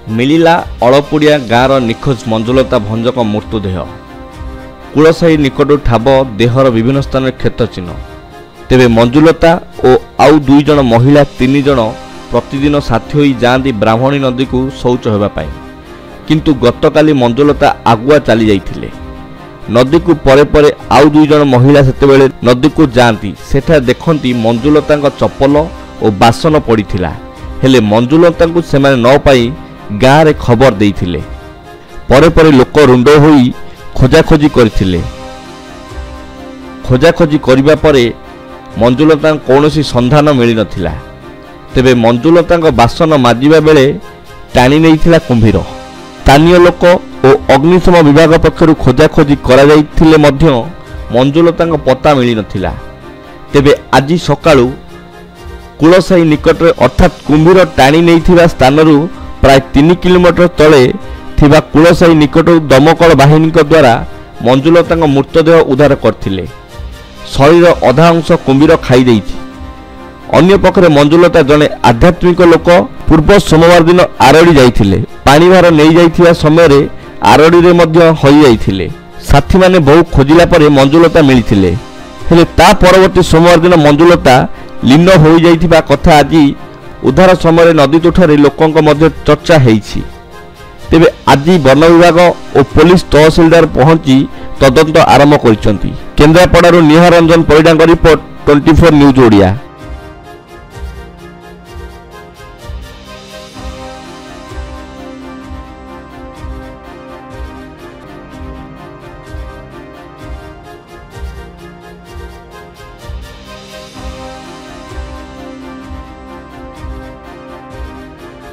मिलिला अलपुड़िया गाँवर निखोज मंजुलता भंजक मृत्युदेह कूलसाई निकट ठाब देहर विभिन्न स्थान क्षत चिन्ह। तेबे मंजुलता और आउ 2 जन महिला 3 जन प्रतिदिन साथी होई जाती ब्राह्मणी नदी को शौच होगापाई, किंतु गतकाली मंजुलता आगुआ चली जाइथिले। नदी को परे परे आउ 2 जन महिला सेतेबेले नदी को जाती सेठा देखती मंजुलता चप्पल और बासन पड़ीथिला, हेले मंजुलता को सेमाने न पाई गाँव रे खबर देइथिले। परे परे लोक रुंड होई खोजाखोजी करथिले। खोजाखोजी करिबा परे मंजुलता कौनसी संधान मिली नथिला। तेबे मंजुलता बासन माजिबा बेले टाणी नेइथिला कुंभीर। स्थानीय लोक और अग्निशम विभाग पक्षरु खोजाखोजी करा जाइथिले मध्य मंजुलता पता मिली नथिला। तेबे आज सकाळु कूलसाई निकट अर्थात कुंभीर टाणी नेइथिबा स्थानरु प्राय 3 किलोमीटर तले थिबा कूलसाई निकट दमकल बाहिनी द्वारा मंजुलता मृतदेह उद्धार करथिले। शरीर अधा अंश कुंभीर खाई देइछि। अन्य पक्षरे मंजुलता जने आध्यात्मिक लोक पूर्व सोमवार दिन आरड़ी जाइथिले। पानी भार नहीं जाइथिबा समय रे आरड़ी रे मध्य होई जाइथिले। साथी माने बहु खोजिला परे मंजुलता मिलिथिले, हेले ता परवर्ती सोमवार दिन मंजुलता लीन होई जाइथिबा कथा आज उद्धार समय नदी तुठरे लोकंक मध्य चर्चा हेइछि। तेबे आज वन विभाग और पुलिस तहसीलदार पहुंची तदंत आरंभ करिसंती। केन्द्रापड़ारू निहार रंजन परिडांग रिपोर्ट 24 न्यूज ओडिया।